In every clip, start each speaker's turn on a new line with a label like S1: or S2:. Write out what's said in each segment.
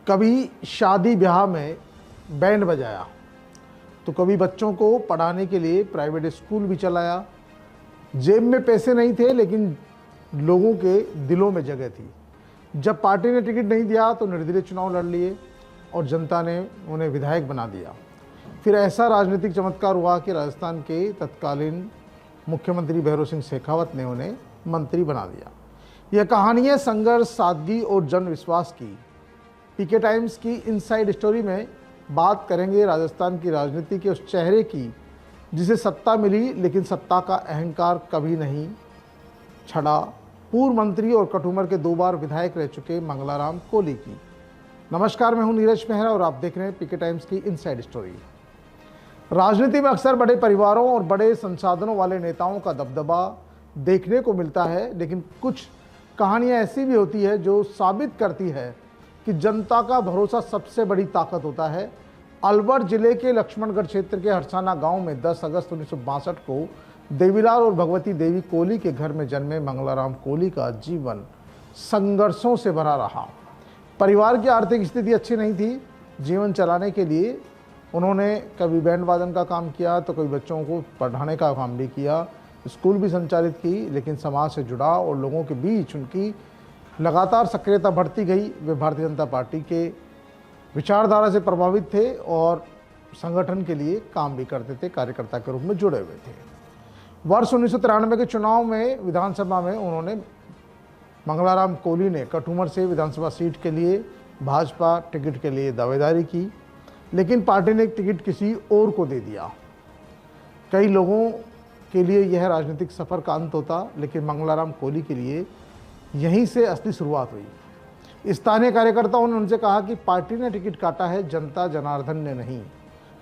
S1: कभी शादी ब्याह में बैंड बजाया, तो कभी बच्चों को पढ़ाने के लिए प्राइवेट स्कूल भी चलाया। जेब में पैसे नहीं थे लेकिन लोगों के दिलों में जगह थी। जब पार्टी ने टिकट नहीं दिया तो निर्दलीय चुनाव लड़ लिए और जनता ने उन्हें विधायक बना दिया। फिर ऐसा राजनीतिक चमत्कार हुआ कि राजस्थान के तत्कालीन मुख्यमंत्री भैरों सिंह शेखावत ने उन्हें मंत्री बना दिया। यह कहानी है संघर्ष, सादगी और जन विश्वास की। पीके टाइम्स की इनसाइड स्टोरी में बात करेंगे राजस्थान की राजनीति के उस चेहरे की जिसे सत्ता मिली लेकिन सत्ता का अहंकार कभी नहीं छड़ा, पूर्व मंत्री और कटुमर के 2 बार विधायक रह चुके मंगलाराम कोली की। नमस्कार, मैं हूं नीरज मेहरा और आप देख रहे हैं पीके टाइम्स की इनसाइड स्टोरी। राजनीति में अक्सर बड़े परिवारों और बड़े संसाधनों वाले नेताओं का दबदबा देखने को मिलता है, लेकिन कुछ कहानियां ऐसी भी होती है जो साबित करती है कि जनता का भरोसा सबसे बड़ी ताकत होता है। अलवर जिले के लक्ष्मणगढ़ क्षेत्र के हरसाना गांव में 10 अगस्त 1962 को देवीलाल और भगवती देवी कोली के घर में जन्मे मंगलाराम कोली का जीवन संघर्षों से भरा रहा। परिवार की आर्थिक स्थिति अच्छी नहीं थी। जीवन चलाने के लिए उन्होंने कभी बैंड वादन का काम किया तो कभी बच्चों को पढ़ाने का काम भी किया, स्कूल भी संचालित की, लेकिन समाज से जुड़ाव और लोगों के बीच उनकी लगातार सक्रियता बढ़ती गई। वे भारतीय जनता पार्टी के विचारधारा से प्रभावित थे और संगठन के लिए काम भी करते थे, कार्यकर्ता के रूप में जुड़े हुए थे। वर्ष 1993 के चुनाव में विधानसभा में उन्होंने मंगलाराम कोली ने कटुमर से विधानसभा सीट के लिए भाजपा टिकट के लिए दावेदारी की, लेकिन पार्टी ने टिकट किसी और को दे दिया। कई लोगों के लिए यह राजनीतिक सफ़र का अंत होता, लेकिन मंगलाराम कोली के लिए यहीं से असली शुरुआत हुई। स्थानीय कार्यकर्ताओं ने उनसे कहा कि पार्टी ने टिकट काटा है, जनता जनार्दन ने नहीं।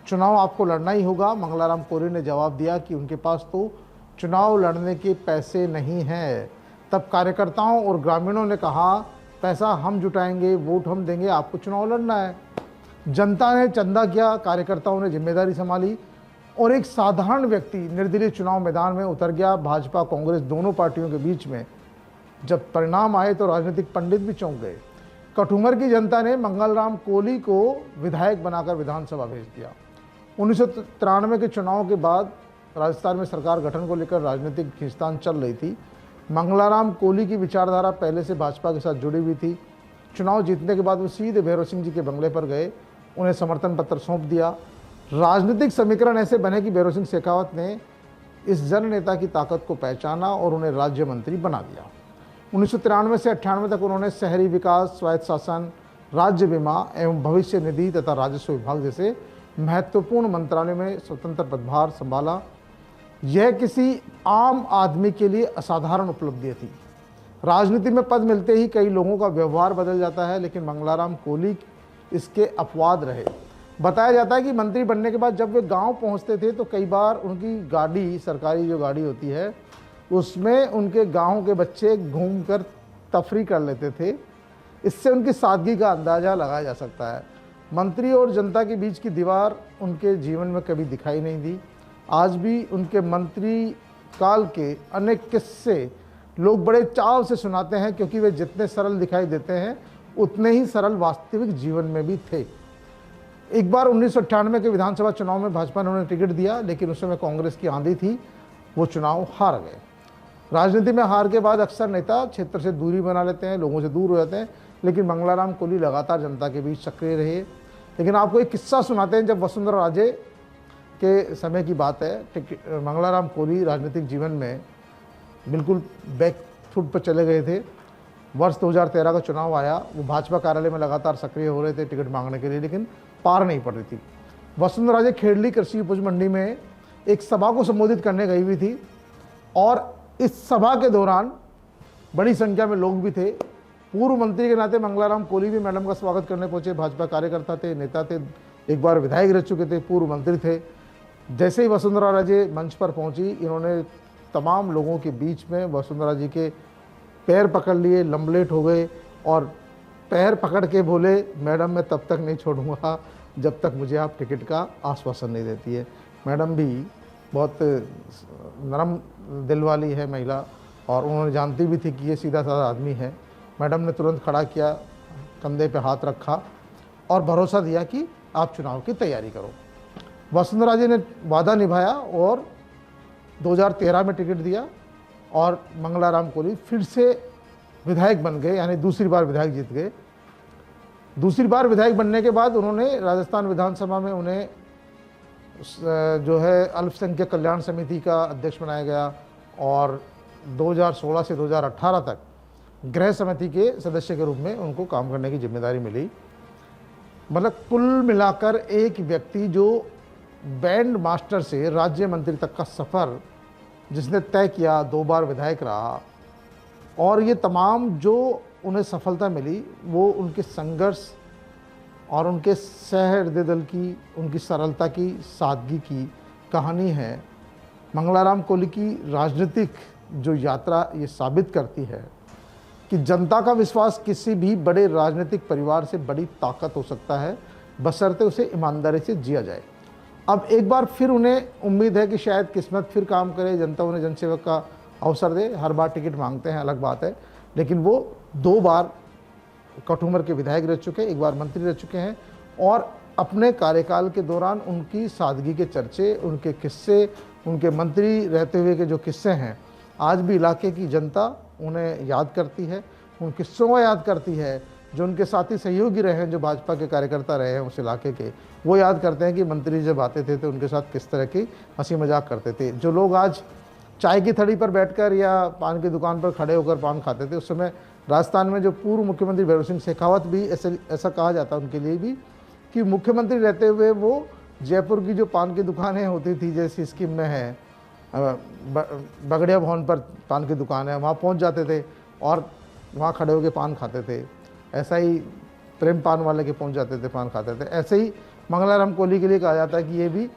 S1: चुनाव आपको लड़ना ही होगा। मंगलाराम कोली ने जवाब दिया कि उनके पास तो चुनाव लड़ने के पैसे नहीं हैं। तब कार्यकर्ताओं और ग्रामीणों ने कहा, पैसा हम जुटाएंगे, वोट हम देंगे, आपको चुनाव लड़ना है। जनता ने चंदा किया, कार्यकर्ताओं ने जिम्मेदारी संभाली और एक साधारण व्यक्ति निर्दलीय चुनाव मैदान में उतर गया। भाजपा कांग्रेस दोनों पार्टियों के बीच में जब परिणाम आए तो राजनीतिक पंडित भी चौंक गए। कटुमर की जनता ने मंगलाराम कोली को विधायक बनाकर विधानसभा भेज दिया। 1993 के चुनाव के बाद राजस्थान में सरकार गठन को लेकर राजनीतिक खींचतान चल रही थी। मंगलाराम कोली की विचारधारा पहले से भाजपा के साथ जुड़ी हुई थी। चुनाव जीतने के बाद वो सीधे भैरव सिंह जी के बंगले पर गए, उन्हें समर्थन पत्र सौंप दिया। राजनीतिक समीकरण ऐसे बने कि भैरव सिंह शेखावत ने इस जन नेता की ताकत को पहचाना और उन्हें राज्य मंत्री बना दिया। 1993 से 98 तक उन्होंने शहरी विकास, स्वायत्त शासन, राज्य बीमा एवं भविष्य निधि तथा राजस्व विभाग जैसे महत्वपूर्ण मंत्रालय में स्वतंत्र पदभार संभाला। यह किसी आम आदमी के लिए असाधारण उपलब्धि थी। राजनीति में पद मिलते ही कई लोगों का व्यवहार बदल जाता है, लेकिन मंगलाराम कोली इसके अपवाद रहे। बताया जाता है कि मंत्री बनने के बाद जब वे गांव पहुंचते थे तो कई बार उनकी गाड़ी, सरकारी जो गाड़ी होती है, उसमें उनके गांव के बच्चे घूमकर तफरी कर लेते थे। इससे उनकी सादगी का अंदाज़ा लगाया जा सकता है। मंत्री और जनता के बीच की दीवार उनके जीवन में कभी दिखाई नहीं दी। आज भी उनके मंत्री काल के अनेक किस्से लोग बड़े चाव से सुनाते हैं, क्योंकि वे जितने सरल दिखाई देते हैं उतने ही सरल वास्तविक जीवन में भी थे। एक बार 1998 के विधानसभा चुनाव में भाजपा ने उन्हें टिकट दिया, लेकिन उस समय कांग्रेस की आंधी थी, वो चुनाव हार गए। राजनीति में हार के बाद अक्सर नेता क्षेत्र से दूरी बना लेते हैं, लोगों से दूर हो जाते हैं, लेकिन मंगलाराम कोली लगातार जनता के बीच सक्रिय रहे। लेकिन आपको एक किस्सा सुनाते हैं। जब वसुंधरा राजे के समय की बात है, मंगलाराम कोली राजनीतिक जीवन में बिल्कुल बैक फुट पर चले गए थे। वर्ष 2013 का चुनाव आया, वो भाजपा कार्यालय में लगातार सक्रिय हो रहे थे टिकट मांगने के लिए, लेकिन पार नहीं पड़ रही थी। वसुंधरा राजे खेड़ली कृषि उपज मंडी में एक सभा को संबोधित करने गई हुई थी और इस सभा के दौरान बड़ी संख्या में लोग भी थे। पूर्व मंत्री के नाते मंगलाराम कोली भी मैडम का स्वागत करने पहुंचे। भाजपा कार्यकर्ता थे, नेता थे, एक बार विधायक रह चुके थे, पूर्व मंत्री थे। जैसे ही वसुंधरा राजे मंच पर पहुंची, इन्होंने तमाम लोगों के बीच में वसुंधरा जी के पैर पकड़ लिए, लंबलेट हो गए और पैर पकड़ के बोले, मैडम मैं तब तक नहीं छोड़ूंगा जब तक मुझे आप टिकट का आश्वासन नहीं देती है। मैडम भी बहुत नरम दिल वाली है महिला और उन्होंने जानती भी थी कि ये सीधा साधा आदमी है। मैडम ने तुरंत खड़ा किया, कंधे पे हाथ रखा और भरोसा दिया कि आप चुनाव की तैयारी करो। वसुंधरा जी ने वादा निभाया और 2013 में टिकट दिया और मंगलाराम कोहली फिर से विधायक बन गए, यानी दूसरी बार विधायक जीत गए। दूसरी बार विधायक बनने के बाद उन्होंने राजस्थान विधानसभा में उन्हें जो है अल्पसंख्यक कल्याण समिति का अध्यक्ष बनाया गया और 2016 से 2018 तक गृह समिति के सदस्य के रूप में उनको काम करने की जिम्मेदारी मिली। मतलब कुल मिलाकर एक व्यक्ति जो बैंड मास्टर से राज्य मंत्री तक का सफ़र जिसने तय किया, 2 बार विधायक रहा, और ये तमाम जो उन्हें सफलता मिली वो उनके संघर्ष और उनके सहृदय दिल की, उनकी सरलता की, सादगी की कहानी है। मंगलाराम कोहली की राजनीतिक जो यात्रा ये साबित करती है कि जनता का विश्वास किसी भी बड़े राजनीतिक परिवार से बड़ी ताकत हो सकता है, बशर्ते उसे ईमानदारी से जिया जाए। अब एक बार फिर उन्हें उम्मीद है कि शायद किस्मत फिर काम करे, जनता उन्हें जनसेवक का अवसर दे। हर बार टिकट मांगते हैं, अलग बात है, लेकिन वो 2 बार कठुमर के विधायक रह चुके हैं, 1 बार मंत्री रह चुके हैं और अपने कार्यकाल के दौरान उनकी सादगी के चर्चे, उनके किस्से, उनके मंत्री रहते हुए के जो किस्से हैं, आज भी इलाके की जनता उन्हें याद करती है, उन किस्सों को याद करती है। जो उनके साथी सहयोगी रहे हैं, जो भाजपा के कार्यकर्ता रहे हैं उस इलाके के, वो याद करते हैं कि मंत्री जब आते थे तो उनके साथ किस तरह की हंसी मजाक करते थे। जो लोग आज चाय की थड़ी पर बैठकर या पान की दुकान पर खड़े होकर पान खाते थे, उस समय राजस्थान में जो पूर्व मुख्यमंत्री भैरव सिंह शेखावत भी ऐसा कहा जाता उनके लिए भी कि मुख्यमंत्री रहते हुए वो जयपुर की जो पान की दुकानें होती थी, जैसी स्कीम में है बगड़िया भवन पर पान की दुकान है, वहाँ पहुँच जाते थे और वहाँ खड़े होकर पान खाते थे। ऐसा ही प्रेम पान वाले के पहुँच जाते थे, पान खाते थे। ऐसे ही मंगलाराम कोहली के लिए कहा जाता है कि ये भी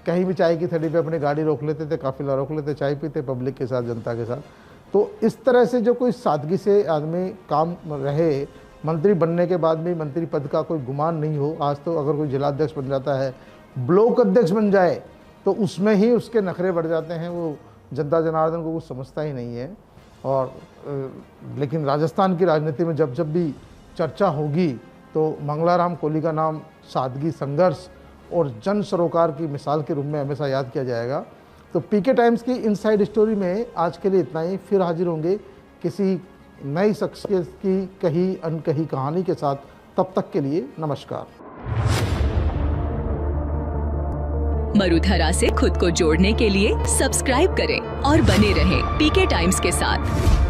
S1: कहीं भी चाय की थड़ी पे अपनी गाड़ी रोक लेते थे, काफिला रोक लेते, चाय पीते पब्लिक के साथ, जनता के साथ। तो इस तरह से जो कोई सादगी से आदमी काम रहे, मंत्री बनने के बाद भी मंत्री पद का कोई गुमान नहीं हो। आज तो अगर कोई जिलाध्यक्ष बन जाता है, ब्लॉक अध्यक्ष बन जाए, तो उसमें ही उसके नखरे बढ़ जाते हैं, वो जनता जनार्दन को कुछ समझता ही नहीं है। और लेकिन राजस्थान की राजनीति में जब जब भी चर्चा होगी तो मंगलाराम कोहली का नाम सादगी, संघर्ष और जन सरोकार की मिसाल के रूप में हमेशा याद किया जाएगा। तो पीके टाइम्स की इनसाइड स्टोरी में आज के लिए इतना ही। फिर हाजिर होंगे किसी नई शख्सियत की कही अनकही कहानी के साथ। तब तक के लिए नमस्कार।
S2: मरुधरा से खुद को जोड़ने के लिए सब्सक्राइब करें और बने रहें पीके टाइम्स के साथ।